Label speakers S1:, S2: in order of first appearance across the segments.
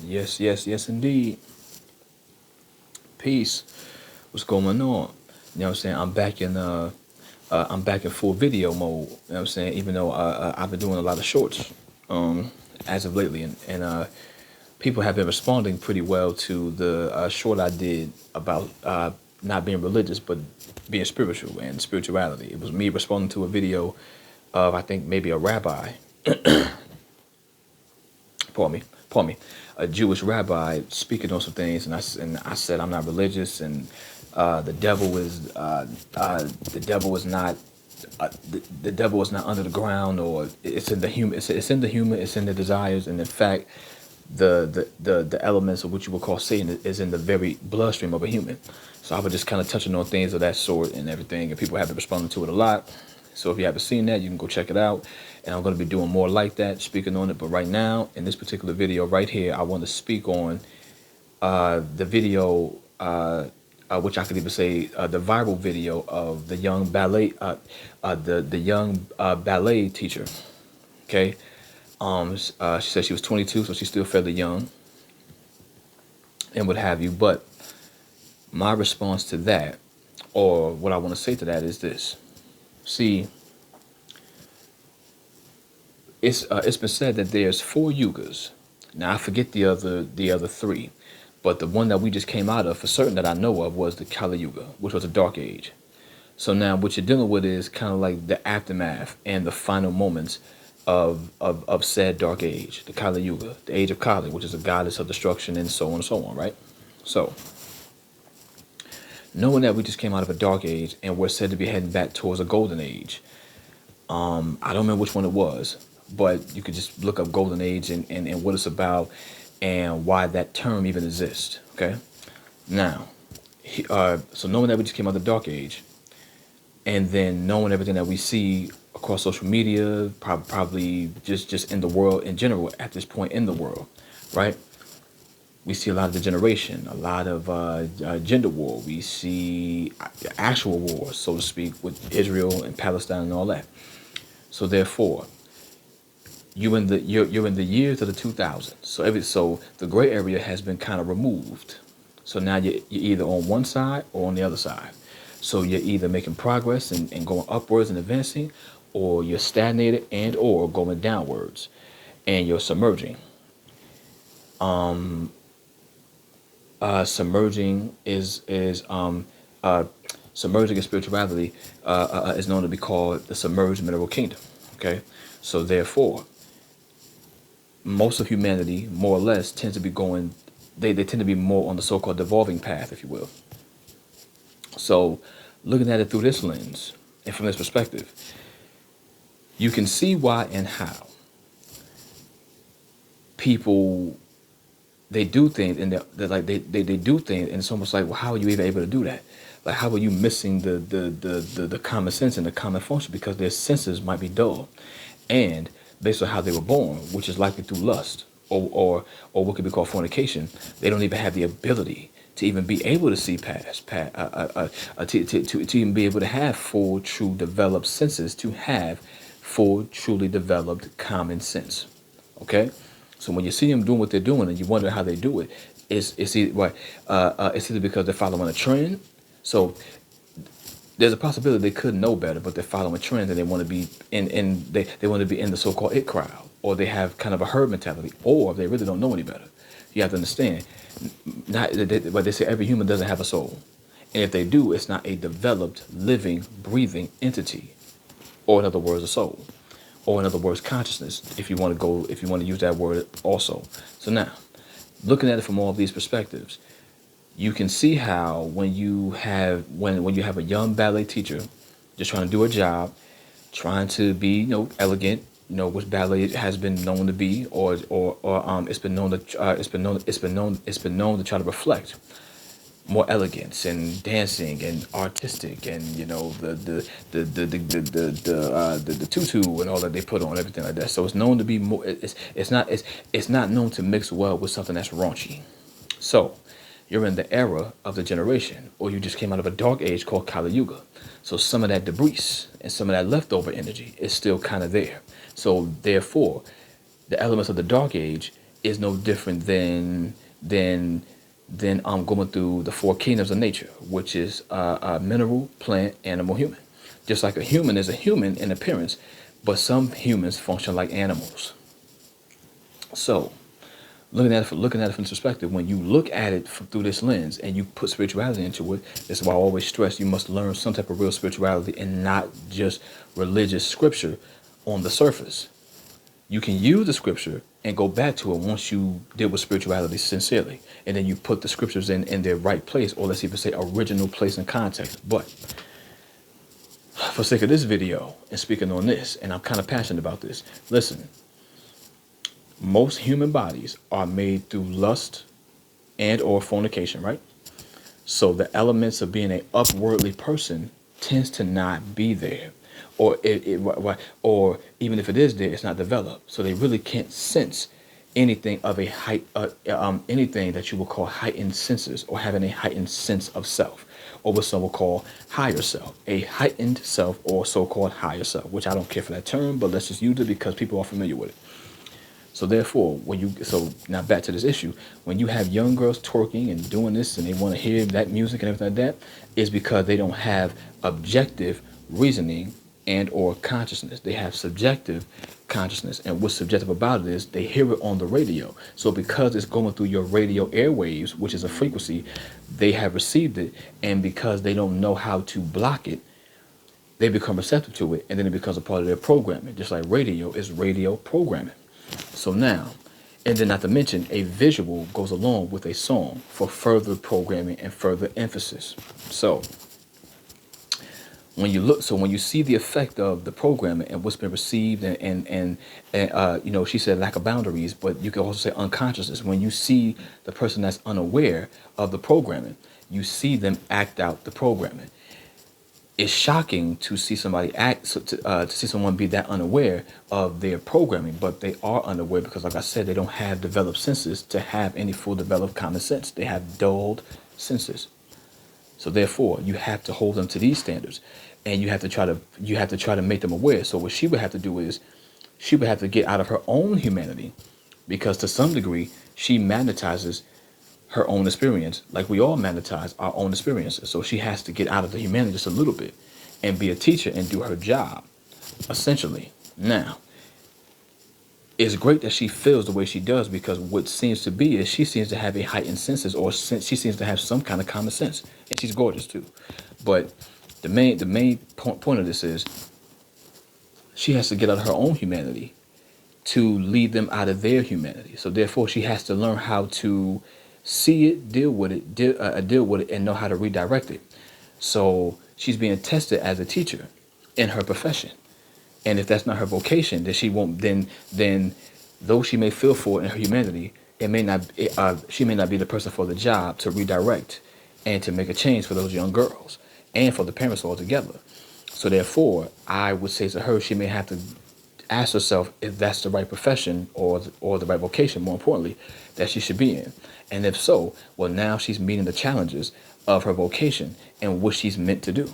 S1: Yes, yes, yes, indeed. Peace. What's going on? You know what I'm saying? I'm back in full video mode. You know what I'm saying? Even though I've been doing a lot of shorts as of lately, and people have been responding pretty well to the short I did about not being religious but being spiritual and spirituality. It was me responding to a video of, I think, maybe a rabbi, pardon me, pardon me, a Jewish rabbi speaking on some things, and I said I'm not religious, and the devil is the devil is not the devil is not under the ground, or it's in the human, it's in the human, it's in the desires, and in fact, the elements of what you would call Satan is in the very bloodstream of a human. So I was just kind of touching on things of that sort and everything, and people have been responding to it a lot. So if you haven't seen that, you can go check it out. And I'm going to be doing more like that, speaking on it. But right now, in this particular video right here, I want to speak on the video, which I could even say the viral video of the young ballet, the young ballet teacher. Okay, she said she was 22, so she's still fairly young, and what have you. But my response to that, or what I want to say to that, is this. See, it's been said that there's 4 yugas. Now I forget the other 3, but the one that we just came out of, for certain that I know of, was the Kali Yuga, which was a dark age. So now what you're dealing with is kind of like the aftermath and the final moments of said dark age, the Kali Yuga, the age of Kali, which is a goddess of destruction, and so on and so on, right? So knowing that we just came out of a dark age and we're said to be heading back towards a golden age, I don't remember which one it was, but you could just look up golden age and what it's about and why that term even exists. Okay, now so knowing that we just came out of the dark age, and then knowing everything that we see across social media, probably just in the world in general at this point in the world, right? We see a lot of degeneration, a lot of gender war. We see actual war, so to speak, with Israel and Palestine and all that. So therefore, you're in the years of the 2000s. So the gray area has been kind of removed. So now you're either on one side or on the other side. So you're either making progress and going upwards and advancing, or you're stagnated and or going downwards, and you're submerging. Submerging submerging in spirituality is known to be called the submerged mineral kingdom. Okay, so therefore, most of humanity, more or less, tends to be going. They tend to be more on the so-called devolving path, if you will. So, looking at it through this lens and from this perspective, you can see why and how people, they do things, and they're like they do things, and it's almost like, well, how are you even able to do that? Like, how are you missing the common sense and the common function, because their senses might be dull, and based on how they were born, which is likely through lust or what could be called fornication, they don't even have the ability to even be able to see to even be able to have full, true, developed senses, to have full, truly developed common sense. Okay, so when you see them doing what they're doing and you wonder how they do it, it's either because they're following a trend. So there's a possibility they could know better, but they're following trends and they want to be they want to be in the so-called it crowd, or they have kind of a herd mentality, or they really don't know any better. You have to understand, but they say every human doesn't have a soul, and if they do, it's not a developed, living, breathing entity, or in other words, a soul, or in other words, consciousness. If you want to use that word also. So now, looking at it from all these perspectives, you can see how when you have a young ballet teacher just trying to do a job, trying to be elegant, which ballet has been known to be, or it's been known to try to reflect more elegance and dancing and artistic, and the tutu and all that they put on, everything like that. So it's known to be more. It's not known to mix well with something that's raunchy. So you're in the era of the generation, or you just came out of a dark age called Kali Yuga. So some of that debris and some of that leftover energy is still kind of there. So therefore, the elements of the dark age is no different than going through the four kingdoms of nature, which is mineral, plant, animal, human. Just like a human is a human in appearance, but some humans function like animals. So, looking at it from this perspective, when you look at it through this lens and you put spirituality into it, that's why I always stress you must learn some type of real spirituality and not just religious scripture on the surface. You can use the scripture and go back to it once you deal with spirituality sincerely, and then you put the scriptures in their right place, or let's even say original place and context. But for sake of this video and speaking on this, and I'm kind of passionate about this, listen, most human bodies are made through lust and or fornication, right? So the elements of being an upwardly person tends to not be there, or even if it is there, it's not developed. So they really can't sense anything of a anything that you would call heightened senses, or having a heightened sense of self, or what some will call higher self, a heightened self, or so-called higher self, which I don't care for that term, but let's just use it because people are familiar with it. So therefore, so now back to this issue, when you have young girls twerking and doing this and they want to hear that music and everything like that, is because they don't have objective reasoning and or consciousness. They have subjective consciousness. And what's subjective about it is they hear it on the radio. So because it's going through your radio airwaves, which is a frequency, they have received it. And because they don't know how to block it, they become receptive to it. And then it becomes a part of their programming, just like radio is radio programming. So now, and then not to mention, a visual goes along with a song for further programming and further emphasis. So when you see the effect of the programming and what's been received and she said lack of boundaries, but you can also say unconsciousness. When you see the person that's unaware of the programming, you see them act out the programming. It's shocking to see somebody to see someone be that unaware of their programming, but they are unaware because, like I said, they don't have developed senses to have any full developed common sense. They have dulled senses. So therefore, you have to hold them to these standards, and you have to try to make them aware. So what she would have to do is, she would have to get out of her own humanity, because to some degree she magnetizes her own experience, like we all magnetize our own experiences. So she has to get out of the humanity just a little bit and be a teacher and do her job, essentially. Now, it's great that she feels the way she does, because what seems to be is she seems to have a heightened senses, or she seems to have some kind of common sense, and she's gorgeous too. But the main point of this is she has to get out of her own humanity to lead them out of their humanity. So therefore, she has to learn how to see it, deal with it, and know how to redirect it. So she's being tested as a teacher in her profession. And if that's not her vocation, then she won't. Then though she may feel for it in her humanity, she may not be the person for the job to redirect and to make a change for those young girls and for the parents altogether. So therefore, I would say to her, she may have to ask herself if that's the right profession or the right vocation, more importantly, that she should be in. And if so, well, now she's meeting the challenges of her vocation and what she's meant to do.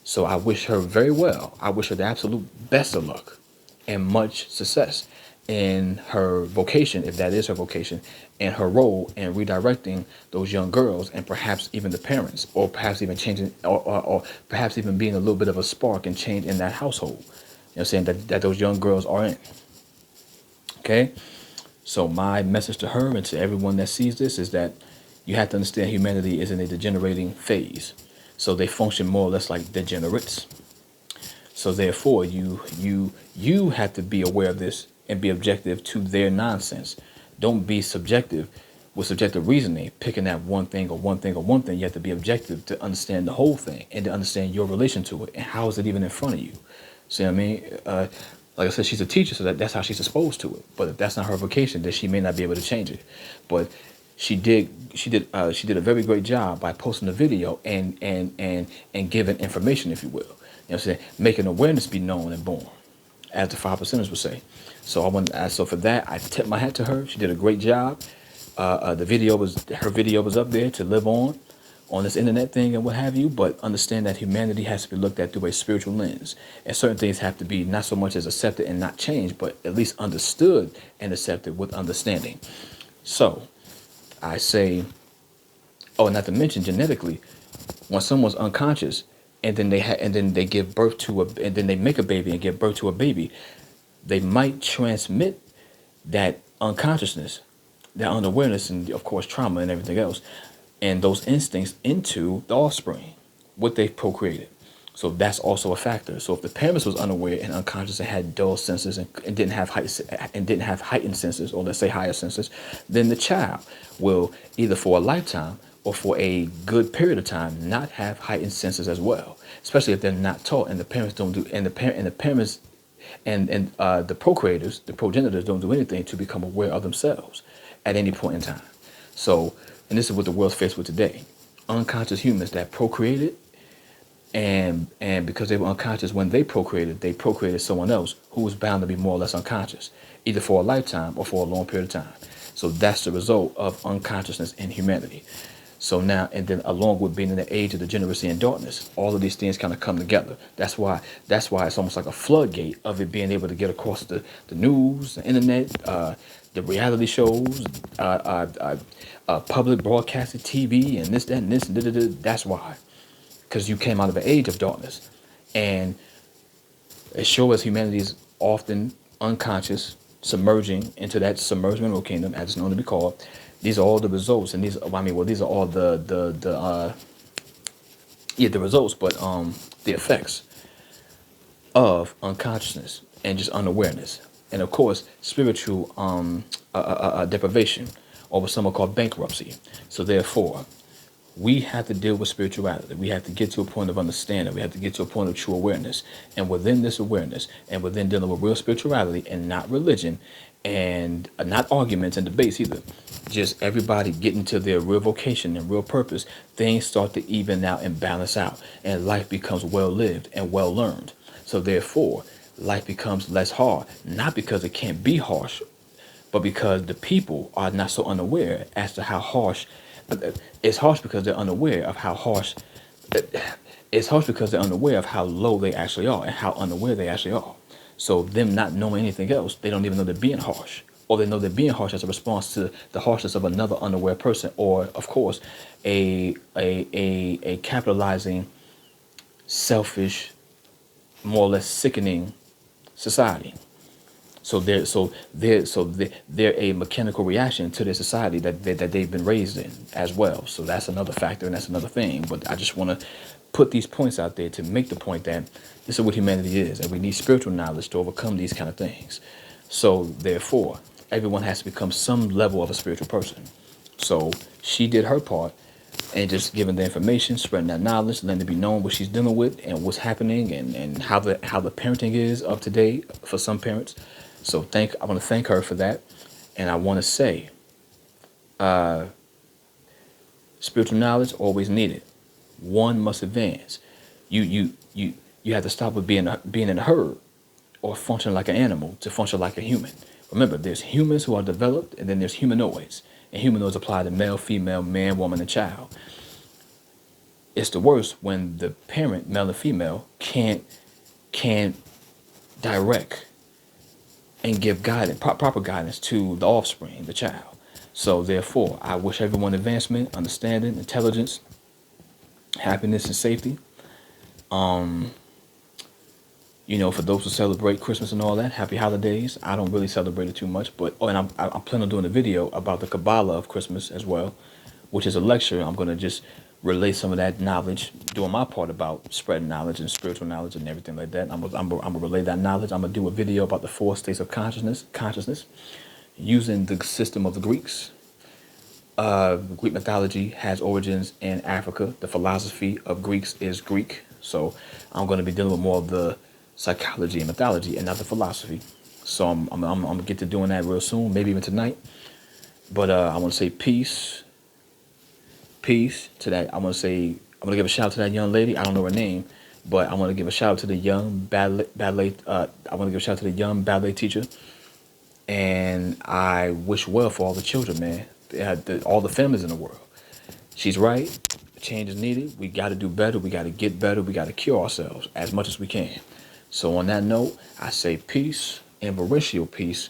S1: So I wish her very well. I wish her the absolute best of luck and much success in her vocation, if that is her vocation, and her role in redirecting those young girls, and perhaps even the parents, or perhaps even changing, or perhaps even being a little bit of a spark and change in that household. You know what I'm saying, that those young girls are in. Okay? So my message to her and to everyone that sees this is that you have to understand humanity is in a degenerating phase. So they function more or less like degenerates. So therefore, you have to be aware of this and be objective to their nonsense. Don't be subjective with subjective reasoning, picking at one thing or one thing or one thing. You have to be objective to understand the whole thing and to understand your relation to it and how is it even in front of you. See what I mean? Like I said, she's a teacher, so that's how she's exposed to it. But if that's not her vocation, then she may not be able to change it. But she did a very great job by posting the video and giving information, if you will. You know what I'm saying? Making awareness be known and born, as the 5%ers would say. So for that, I tip my hat to her. She did a great job. Her video was up there to live on on this internet thing and what have you, but understand that humanity has to be looked at through a spiritual lens. And certain things have to be not so much as accepted and not changed, but at least understood and accepted with understanding. So I say, oh, not to mention genetically, when someone's unconscious and then they give birth to a and then they make a baby and give birth to a baby, they might transmit that unconsciousness, that unawareness, and of course trauma and everything else, and those instincts into the offspring, what they've procreated. So that's also a factor. So if the parents was unaware and unconscious and had dull senses and didn't have heightened senses, or let's say higher senses, then the child will either for a lifetime or for a good period of time not have heightened senses as well. Especially if they're not taught and the parents don't do and the parents and the procreators, the progenitors don't do anything to become aware of themselves at any point in time. So, and this is what the world's faced with today: unconscious humans that procreated, and because they were unconscious when they procreated someone else who was bound to be more or less unconscious, either for a lifetime or for a long period of time. So that's the result of unconsciousness in humanity. So now, and then along with being in the age of degeneracy and darkness, all of these things kind of come together. That's why it's almost like a floodgate of it being able to get across the news, the internet, the reality shows, public broadcasting TV, and this, that, and this, and da, da, da. That's why. Because you came out of an age of darkness. And it shows us humanity is often unconscious, submerging into that submerged mineral kingdom, as it's known to be called. These are all the results, and these are all the results, but the effects of unconsciousness and just unawareness, and of course spiritual deprivation, or what some are called bankruptcy. So therefore, we have to deal with spirituality. We have to get to a point of understanding. We have to get to a point of true awareness. And within this awareness, and within dealing with real spirituality and not religion, and not arguments and debates either, just everybody getting to their real vocation and real purpose, things start to even out and balance out. And life becomes well lived and well learned. So therefore, life becomes less hard. Not because it can't be harsh, but because the people are not so unaware as to how harsh. It's harsh because they're unaware of how harsh. It's harsh because they're unaware of how low they actually are and how unaware they actually are. So them not knowing anything else, they don't even know they're being harsh, or they know they're being harsh as a response to the harshness of another unaware person, or of course, a capitalizing, selfish, more or less sickening society. So they're a mechanical reaction to their society that they've been raised in as well. So that's another factor and that's another thing. But I just want to put these points out there to make the point that this is what humanity is, and we need spiritual knowledge to overcome these kind of things. So therefore, everyone has to become some level of a spiritual person. So she did her part, and just giving the information, spreading that knowledge, letting it be known what she's dealing with and what's happening, and how the parenting is of today for some parents. So I want to thank her for that, and I want to say, spiritual knowledge always needed. One must advance. You have to stop with being in a herd or functioning like an animal to function like a human. Remember, there's humans who are developed, and then there's humanoids, and humanoids apply to male, female, man, woman, and child. It's the worst when the parent, male and female, can't direct and give guidance, proper guidance to the offspring, the child. So therefore, I wish everyone advancement, understanding, intelligence, happiness, and safety. For those who celebrate Christmas and all that, happy holidays. I don't really celebrate it too much, but and I'm planning on doing a video about the Kabbalah of Christmas as well, which is a lecture. I'm gonna just relay some of that knowledge, doing my part about spreading knowledge and spiritual knowledge and everything like that. I'm gonna relay that knowledge. I'm gonna do a video about the 4 states of consciousness, using the system of the Greeks. Greek mythology has origins in Africa. The philosophy of Greeks is Greek. So I'm going to be dealing with more of the psychology and mythology and not the philosophy. So I'm going to get to doing that real soon, maybe even tonight. But I want to say peace to that. I'm going to give a shout out to that young lady. I don't know her name, but I want to give a shout out to the young ballet. I want to give a shout out to the young ballet teacher. And I wish well for all the children, man. All the families in the world. She's right. Change is needed. We got to do better. We got to get better. We got to cure ourselves as much as we can. So on that note, I say peace, inferential peace.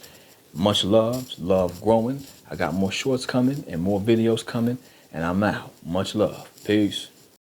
S1: Much love, love growing. I got more shorts coming and more videos coming, and I'm out. Much love. Peace.